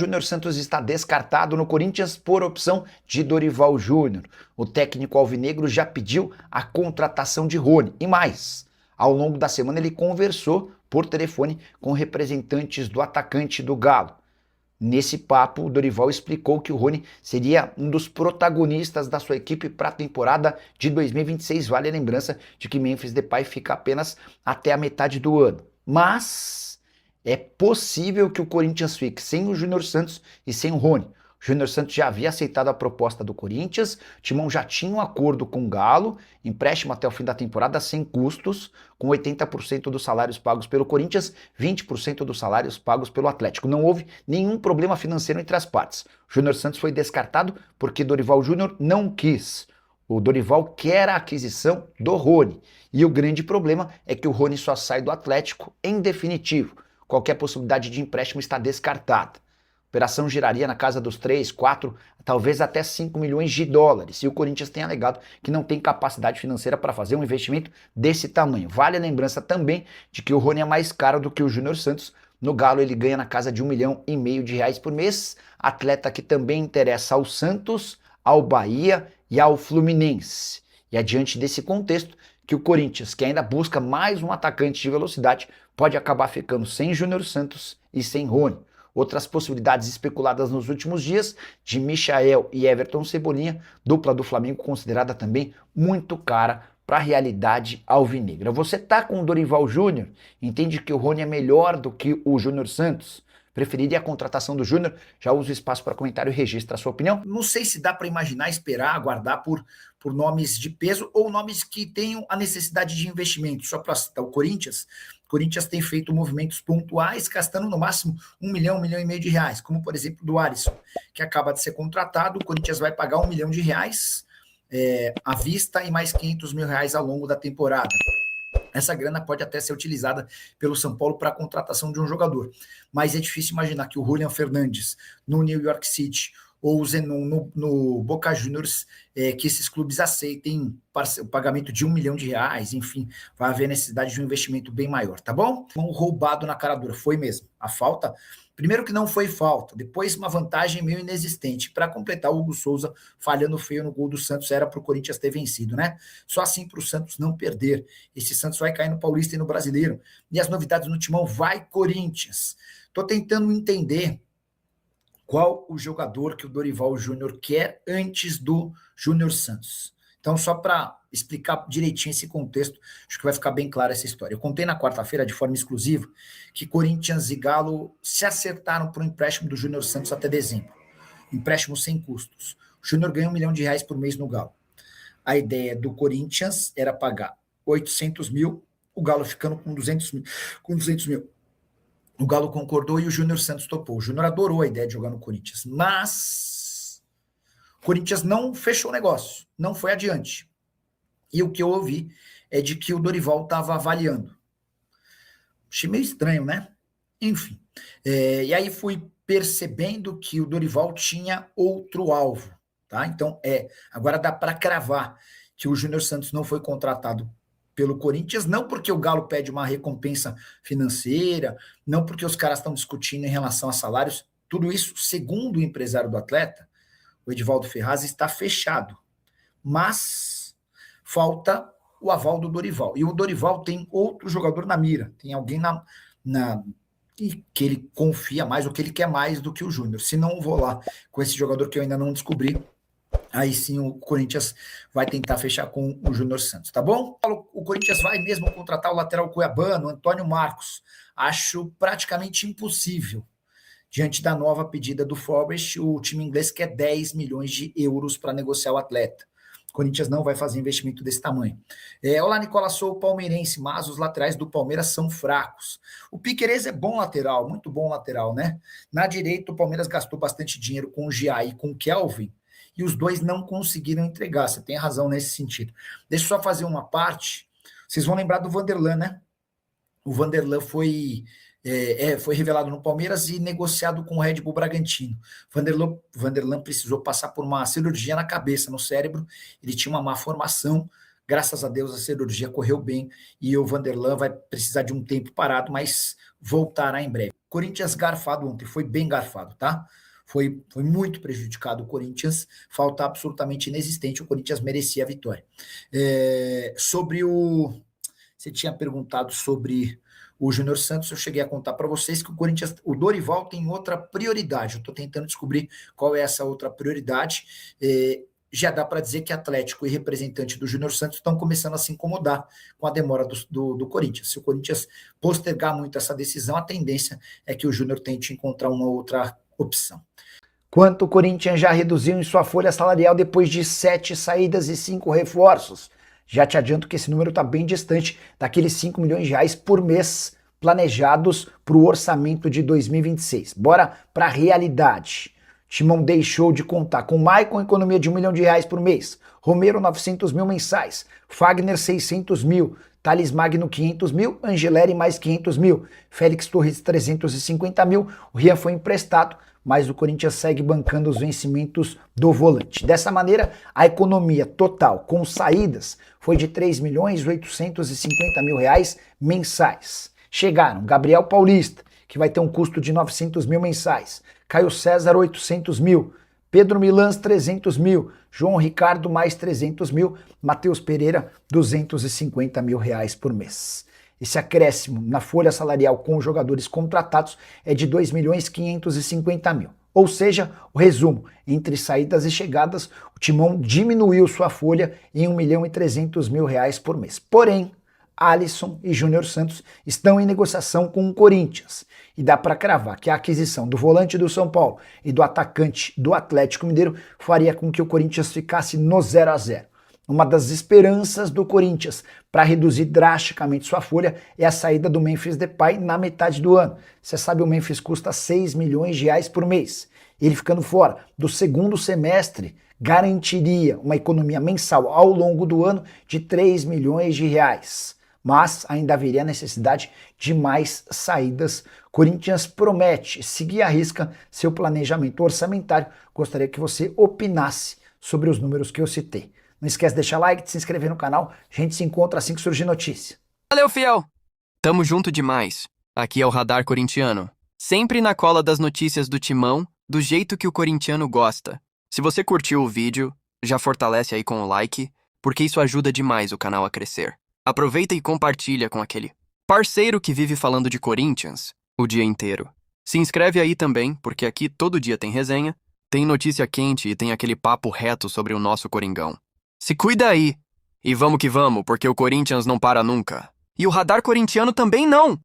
Júnior Santos está descartado no Corinthians por opção de Dorival Júnior. O técnico alvinegro já pediu a contratação de Rony. E mais, ao longo da semana ele conversou por telefone com representantes do atacante do Galo. Nesse papo, o Dorival explicou que o Rony seria um dos protagonistas da sua equipe para a temporada de 2026. Vale a lembrança de que Memphis Depay fica apenas até a metade do ano. Mas é possível que o Corinthians fique sem o Júnior Santos e sem o Rony. O Júnior Santos já havia aceitado a proposta do Corinthians, o Timão já tinha um acordo com o Galo, empréstimo até o fim da temporada sem custos, com 80% dos salários pagos pelo Corinthians, 20% dos salários pagos pelo Atlético. Não houve nenhum problema financeiro entre as partes. O Júnior Santos foi descartado porque Dorival Júnior não quis. O Dorival quer a aquisição do Rony. E o grande problema é que o Rony só sai do Atlético em definitivo. Qualquer possibilidade de empréstimo está descartada. A operação giraria na casa dos 3, 4, talvez até 5 milhões de dólares. E o Corinthians tem alegado que não tem capacidade financeira para fazer um investimento desse tamanho. Vale a lembrança também de que o Rony é mais caro do que o Júnior Santos. No Galo ele ganha na casa de R$ 1,5 milhão por mês. Atleta que também interessa ao Santos, ao Bahia e ao Fluminense. E é diante desse contexto que o Corinthians, que ainda busca mais um atacante de velocidade, pode acabar ficando sem Júnior Santos e sem Rony. Outras possibilidades especuladas nos últimos dias, de Michael e Everton Cebolinha, dupla do Flamengo considerada também muito cara para a realidade alvinegra. Você tá com o Dorival Júnior? Entende que o Rony é melhor do que o Júnior Santos? Preferiria a contratação do Júnior? Já usa o espaço para comentário e registra a sua opinião. Não sei se dá para imaginar, esperar, aguardar por nomes de peso ou nomes que tenham a necessidade de investimento. Só para citar o Corinthians tem feito movimentos pontuais, gastando no máximo R$ 1,5 milhão, como por exemplo do Alisson, que acaba de ser contratado. O Corinthians vai pagar R$ 1 milhão à vista e mais R$ 500 mil ao longo da temporada. Essa grana pode até ser utilizada pelo São Paulo para a contratação de um jogador. Mas é difícil imaginar que o Julian Fernandes no New York City ou o Zenon no Boca Juniors, que esses clubes aceitem o pagamento de R$ 1 milhão, enfim, vai haver necessidade de um investimento bem maior, tá bom? Um roubado na cara dura, foi mesmo. A falta, primeiro que não foi falta, depois uma vantagem meio inexistente. Para completar, o Hugo Souza falhando feio no gol do Santos, era para o Corinthians ter vencido, né? Só assim para o Santos não perder. Esse Santos vai cair no Paulista e no Brasileiro. E as novidades no Timão, vai Corinthians. Tô tentando entender qual o jogador que o Dorival Júnior quer antes do Júnior Santos. Então, só para explicar direitinho esse contexto, acho que vai ficar bem clara essa história. Eu contei na quarta-feira, de forma exclusiva, que Corinthians e Galo se acertaram para o empréstimo do Júnior Santos até dezembro. Empréstimo sem custos. O Júnior ganha R$ 1 milhão por mês no Galo. A ideia do Corinthians era pagar 800 mil, o Galo ficando com 200 mil. O Galo concordou e o Júnior Santos topou. O Júnior adorou a ideia de jogar no Corinthians, mas o Corinthians não fechou o negócio, não foi adiante. E o que eu ouvi é de que o Dorival estava avaliando. Achei meio estranho, né? Enfim. E aí fui percebendo que o Dorival tinha outro alvo, tá? Então, agora dá para cravar que o Júnior Santos não foi contratado pelo Corinthians, não porque o Galo pede uma recompensa financeira, não porque os caras estão discutindo em relação a salários, tudo isso, segundo o empresário do atleta, o Edivaldo Ferraz, está fechado. Mas falta o aval do Dorival. E o Dorival tem outro jogador na mira, tem alguém que ele confia mais, ou que ele quer mais do que o Júnior. Se não, vou lá com esse jogador que eu ainda não descobri, aí sim o Corinthians vai tentar fechar com o Júnior Santos, tá bom? O Corinthians vai mesmo contratar o lateral cuiabano, Antônio Marcos. Acho praticamente impossível. Diante da nova pedida do Forest, o time inglês quer 10 milhões de euros para negociar o atleta. O Corinthians não vai fazer investimento desse tamanho. Olá, Nicolas, sou palmeirense, mas os laterais do Palmeiras são fracos. O Piquerez é bom lateral, muito bom lateral, né? Na direita, o Palmeiras gastou bastante dinheiro com o Gia e com o Kelvin, e os dois não conseguiram entregar. Você tem razão nesse sentido. Deixa eu só fazer uma parte. Vocês vão lembrar do Vanderlan, né? O Vanderlan foi revelado no Palmeiras e negociado com o Red Bull Bragantino. Vanderlan precisou passar por uma cirurgia na cabeça, no cérebro. Ele tinha uma má formação. Graças a Deus a cirurgia correu bem e o Vanderlan vai precisar de um tempo parado, mas voltará em breve. Corinthians garfado ontem, foi bem garfado, tá? Foi muito prejudicado o Corinthians, falta absolutamente inexistente, o Corinthians merecia a vitória. Sobre o... Você tinha perguntado sobre o Júnior Santos, eu cheguei a contar para vocês que o Corinthians, o Dorival tem outra prioridade, eu estou tentando descobrir qual é essa outra prioridade. Já dá para dizer que Atlético e representante do Júnior Santos estão começando a se incomodar com a demora do Corinthians. Se o Corinthians postergar muito essa decisão, a tendência é que o Júnior tente encontrar uma outra opção. Quanto o Corinthians já reduziu em sua folha salarial depois de 7 saídas e 5 reforços? Já te adianto que esse número está bem distante daqueles 5 milhões de reais por mês planejados para o orçamento de 2026. Bora para a realidade. Timão deixou de contar com Maicon, economia de R$1 milhão por mês, Romero 900 mil mensais, Fagner 600 mil, Thales Magno 500 mil, Angeleri mais 500 mil, Félix Torres 350 mil, o Rian foi emprestado, mas o Corinthians segue bancando os vencimentos do volante. Dessa maneira, a economia total com saídas foi de R$3.850.000 mensais. Chegaram Gabriel Paulista, que vai ter um custo de 900 mil mensais, Caio César 800 mil, Pedro Milans 300 mil, João Ricardo mais 300 mil, Matheus Pereira 250 mil reais por mês. Esse acréscimo na folha salarial com os jogadores contratados é de 2.550.000. Ou seja, o resumo, entre saídas e chegadas, o Timão diminuiu sua folha em R$1.300.000 por mês. Porém, Alisson e Júnior Santos estão em negociação com o Corinthians. E dá para cravar que a aquisição do volante do São Paulo e do atacante do Atlético Mineiro faria com que o Corinthians ficasse no 0 a 0. Uma das esperanças do Corinthians para reduzir drasticamente sua folha é a saída do Memphis Depay na metade do ano. Você sabe, o Memphis custa 6 milhões de reais por mês. Ele ficando fora do segundo semestre garantiria uma economia mensal ao longo do ano de 3 milhões de reais. Mas ainda haveria necessidade de mais saídas. Corinthians promete seguir à risca seu planejamento orçamentário. Gostaria que você opinasse sobre os números que eu citei. Não esquece de deixar like, de se inscrever no canal. A gente se encontra assim que surgir notícia. Valeu, fiel! Tamo junto demais. Aqui é o Radar Corintiano. Sempre na cola das notícias do Timão, do jeito que o corintiano gosta. Se você curtiu o vídeo, já fortalece aí com o like, porque isso ajuda demais o canal a crescer. Aproveita e compartilha com aquele parceiro que vive falando de Corinthians o dia inteiro. Se inscreve aí também, porque aqui todo dia tem resenha, tem notícia quente e tem aquele papo reto sobre o nosso Coringão. Se cuida aí! E vamos que vamos, porque o Corinthians não para nunca. E o Radar Corintiano também não!